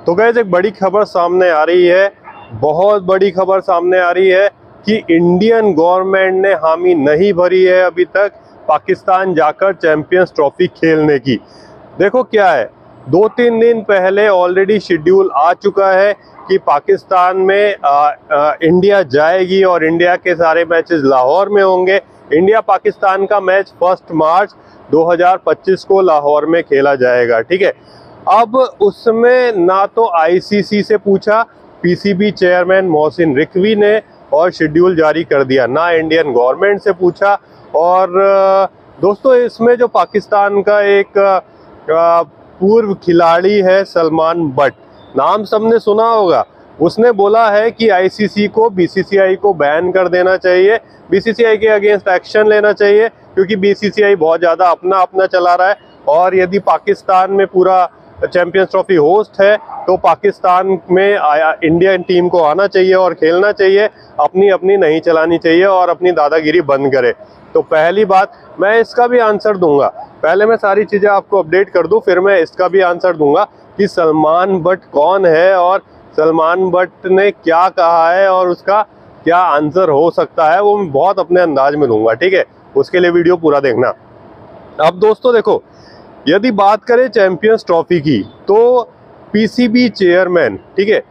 तो गाइस एक बड़ी खबर सामने आ रही है, बहुत बड़ी खबर सामने आ रही है कि इंडियन गवर्नमेंट ने हामी नहीं भरी है अभी तक पाकिस्तान जाकर चैंपियंस ट्रॉफी खेलने की। देखो क्या है, 2-3 दिन पहले ऑलरेडी शेड्यूल आ चुका है कि पाकिस्तान में इंडिया जाएगी और इंडिया के सारे मैचेस लाहौर में होंगे। इंडिया पाकिस्तान का मैच 1 मार्च 2025 को लाहौर में खेला जाएगा, ठीक है। अब उसमें ना तो आईसीसी से पूछा पीसीबी चेयरमैन मोहसिन रिजवी ने और शेड्यूल जारी कर दिया, ना इंडियन गवर्नमेंट से पूछा। और दोस्तों इसमें जो पाकिस्तान का एक पूर्व खिलाड़ी है सलमान बट, नाम सबने सुना होगा, उसने बोला है कि आईसीसी को बीसीसीआई को बैन कर देना चाहिए, बीसीसीआई के अगेंस्ट एक्शन लेना चाहिए, क्योंकि बीसीसीआई बहुत ज़्यादा अपना चला रहा है। और यदि पाकिस्तान में पूरा चैंपियंस ट्रॉफी होस्ट है तो पाकिस्तान में इंडियन टीम को आना चाहिए और खेलना चाहिए, अपनी नहीं चलानी चाहिए और अपनी दादागिरी बंद करे। तो पहली बात, मैं इसका भी आंसर दूंगा, पहले मैं सारी चीज़ें आपको अपडेट कर दूं, फिर मैं इसका भी आंसर दूंगा कि सलमान बट कौन है और सलमान बट ने क्या कहा है और उसका क्या आंसर हो सकता है, वो मैं बहुत अपने अंदाज में दूंगा, ठीक है। उसके लिए वीडियो पूरा देखना। अब दोस्तों देखो, यदि बात करें चैंपियंस ट्रॉफी की तो पीसीबी चेयरमैन, ठीक है,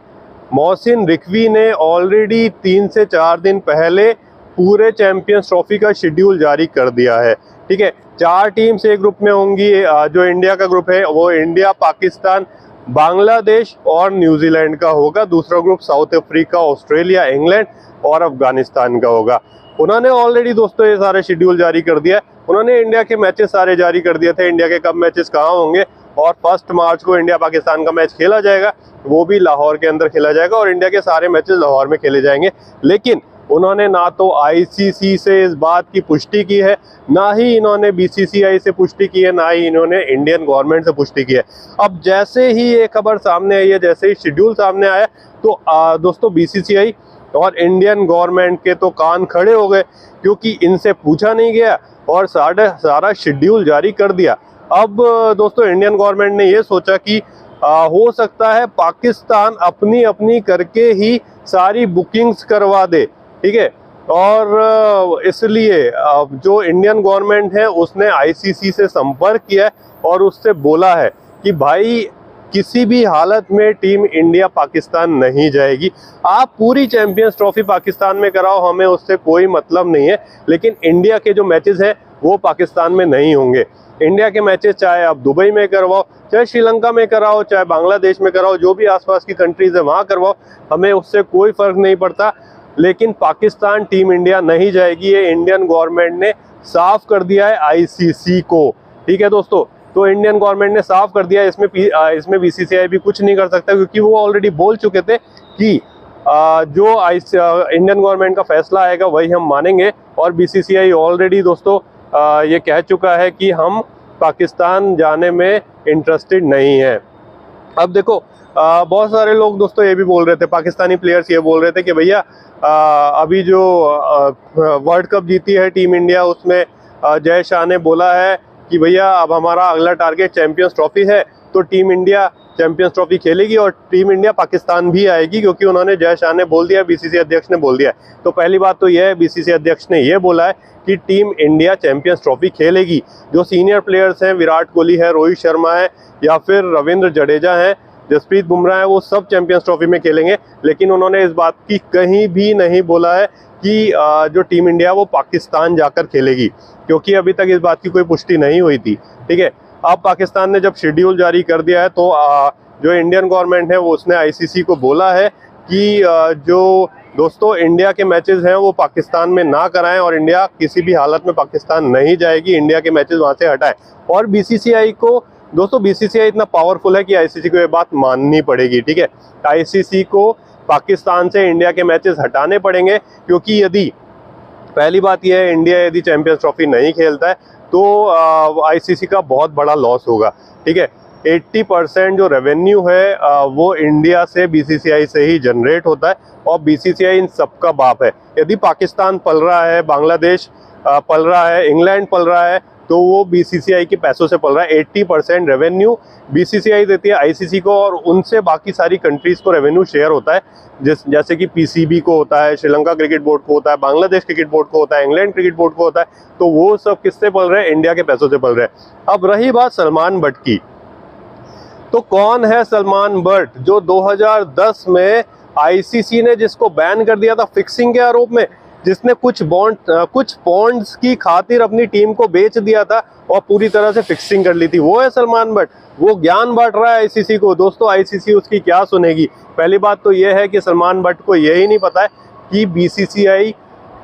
मोहसिन रिजवी ने ऑलरेडी 3 से 4 दिन पहले पूरे चैंपियंस ट्रॉफी का शेड्यूल जारी कर दिया है, ठीक है। 4 टीम्स एक ग्रुप में होंगी, जो इंडिया का ग्रुप है वो इंडिया, पाकिस्तान, बांग्लादेश और न्यूजीलैंड का होगा। दूसरा group south Africa, Australia, England और अफगानिस्तान का होगा। उन्होंने ऑलरेडी दोस्तों ये सारे शेड्यूल जारी कर दिया है। उन्होंने इंडिया के मैचेस सारे जारी कर दिए थे, इंडिया के कब मैचेस कहाँ होंगे, और 1 मार्च को इंडिया पाकिस्तान का मैच खेला जाएगा, वो भी लाहौर के अंदर खेला जाएगा और इंडिया के सारे मैचेस लाहौर में खेले जाएंगे। लेकिन उन्होंने ना तो आईसीसी से इस बात की पुष्टि की है, ना ही इन्होंने बीसीसीआई से पुष्टि की है, ना ही इन्होंने इंडियन गवर्नमेंट से पुष्टि की है। अब जैसे ही ये खबर सामने आई है, जैसे ही शेड्यूल सामने आया, तो दोस्तों बीसीसीआई और इंडियन गवर्नमेंट के तो कान खड़े हो गए, क्योंकि इनसे पूछा नहीं गया और सारा शेड्यूल जारी कर दिया। अब दोस्तों इंडियन गवर्नमेंट ने ये सोचा कि हो सकता है पाकिस्तान अपनी करके ही सारी बुकिंग्स करवा दे, ठीक है। और इसलिए जो इंडियन गवर्नमेंट है उसने आईसीसी से संपर्क किया है और उससे बोला है कि भाई किसी भी हालत में टीम इंडिया पाकिस्तान नहीं जाएगी, आप पूरी चैंपियंस ट्रॉफी पाकिस्तान में कराओ, हमें उससे कोई मतलब नहीं है, लेकिन इंडिया के जो मैचेस हैं वो पाकिस्तान में नहीं होंगे। इंडिया के मैचेस चाहे आप दुबई में करवाओ, चाहे श्रीलंका में कराओ, चाहे बांग्लादेश में कराओ, जो भी आसपास की कंट्रीज है वहाँ करवाओ, हमें उससे कोई फर्क नहीं पड़ता, लेकिन पाकिस्तान टीम इंडिया नहीं जाएगी। ये इंडियन गवर्नमेंट ने साफ कर दिया है आईसीसी को, ठीक है दोस्तों। तो इंडियन गवर्नमेंट ने साफ कर दिया, इसमें बीसीसीआई भी कुछ नहीं कर सकता, क्योंकि वो ऑलरेडी बोल चुके थे कि जो इंडियन गवर्नमेंट का फैसला आएगा वही हम मानेंगे। और बीसीसीआई ऑलरेडी दोस्तों ये कह चुका है कि हम पाकिस्तान जाने में इंटरेस्टेड नहीं है। अब देखो बहुत सारे लोग दोस्तों ये भी बोल रहे थे, पाकिस्तानी प्लेयर्स ये बोल रहे थे कि भैया अभी जो वर्ल्ड कप जीती है टीम इंडिया, उसमें जय शाह ने बोला है कि भैया अब हमारा अगला टारगेट चैंपियंस ट्रॉफी है, तो टीम इंडिया चैंपियंस ट्रॉफी खेलेगी और टीम इंडिया पाकिस्तान भी आएगी, क्योंकि उन्होंने जय शाह ने बोल दिया, बीसीसी अध्यक्ष ने बोल दिया। तो पहली बात तो यह है, बीसीसी अध्यक्ष ने यह बोला है कि टीम इंडिया चैंपियंस ट्रॉफी खेलेगी। जो सीनियर प्लेयर्स हैं, विराट कोहली है, रोहित शर्मा है, या फिर रविंद्र जडेजा है, जसप्रीत बुमराह है, वो सब चैंपियंस ट्रॉफी में खेलेंगे। लेकिन उन्होंने इस बात की कहीं भी नहीं बोला है कि जो टीम इंडिया वो पाकिस्तान जाकर खेलेगी, क्योंकि अभी तक इस बात की कोई पुष्टि नहीं हुई थी, ठीक है। अब पाकिस्तान ने जब शेड्यूल जारी कर दिया है तो जो इंडियन गवर्नमेंट है वो उसने आईसीसी को बोला है कि जो दोस्तों इंडिया के मैचेस हैं वो पाकिस्तान में ना कराएं और इंडिया किसी भी हालत में पाकिस्तान नहीं जाएगी, इंडिया के मैचेस वहाँ से हटाएं। और बीसीसीआई को दोस्तों, बीसीसीआई इतना पावरफुल है कि आईसीसी को ये बात माननी पड़ेगी, ठीक है। आईसीसी को पाकिस्तान से इंडिया के मैचेस हटाने पड़ेंगे, क्योंकि यदि पहली बात यह है, इंडिया यदि चैंपियंस ट्रॉफी नहीं खेलता है तो आईसीसी का बहुत बड़ा लॉस होगा, ठीक है। 80% जो रेवेन्यू है वो इंडिया से, बीसीसीआई से ही जनरेट होता है, और बीसीसीआई इन सबका बाप है। यदि पाकिस्तान पल रहा है, बांग्लादेश पल रहा है, इंग्लैंड पल रहा है, तो वो बीसीसीआई के पैसों से पल रहा है। 80% रेवेन्यू बीसीसीआई देती है आईसीसी को, और उनसे बाकी सारी कंट्रीज को रेवेन्यू शेयर होता है, जैसे कि पीसीबी को होता है, श्रीलंका क्रिकेट बोर्ड को होता है, बांग्लादेश क्रिकेट बोर्ड को होता है, इंग्लैंड क्रिकेट बोर्ड को होता है। तो वो सब किससे पल रहे हैं? इंडिया के पैसों से पल रहे हैं। अब रही बात सलमान बट की, तो कौन है सलमान बट जो 2010 में आईसीसी ने जिसको बैन कर दिया था फिक्सिंग के आरोप में, जिसने कुछ पॉन्ड्स की खातिर अपनी टीम को बेच दिया था और पूरी तरह से फिक्सिंग कर ली थी, वो है सलमान बट। वो ज्ञान बांट रहा है आईसीसी को। दोस्तों आईसीसी उसकी क्या सुनेगी? पहली बात तो ये है कि सलमान बट को यही नहीं पता है कि बीसीसीआई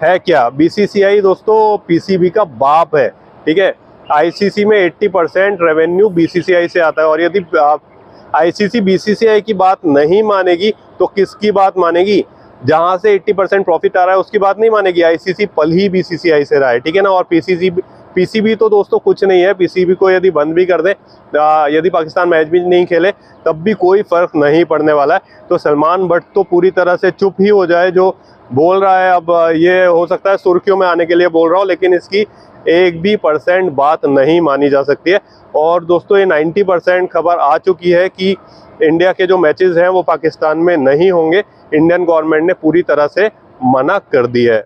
है क्या। बीसीसीआई दोस्तों पीसीबी का बाप है, ठीक है। आईसीसी में 80% रेवेन्यू बीसीसीआई से आता है, और यदि आईसीसी बीसीसीआई की बात नहीं मानेगी तो किसकी बात मानेगी? जहां से 80% प्रॉफिट आ रहा है उसकी बात नहीं मानेगी। आईसीसी पल ही बीसीसीआई से रहा है, ठीक है ना। और पीसीबी तो दोस्तों कुछ नहीं है। पीसीबी को यदि बंद भी कर दे, यदि पाकिस्तान मैच भी नहीं खेले, तब भी कोई फर्क नहीं पड़ने वाला है। तो सलमान बट तो पूरी तरह से चुप ही हो जाए, जो बोल रहा है। अब ये हो सकता है सुर्खियों में आने के लिए बोल रहा हो, लेकिन इसकी 1% बात नहीं मानी जा सकती है। और दोस्तों ये 90% खबर आ चुकी है कि इंडिया के जो मैचेस हैं वो पाकिस्तान में नहीं होंगे। इंडियन गवर्नमेंट ने पूरी तरह से मना कर दी है।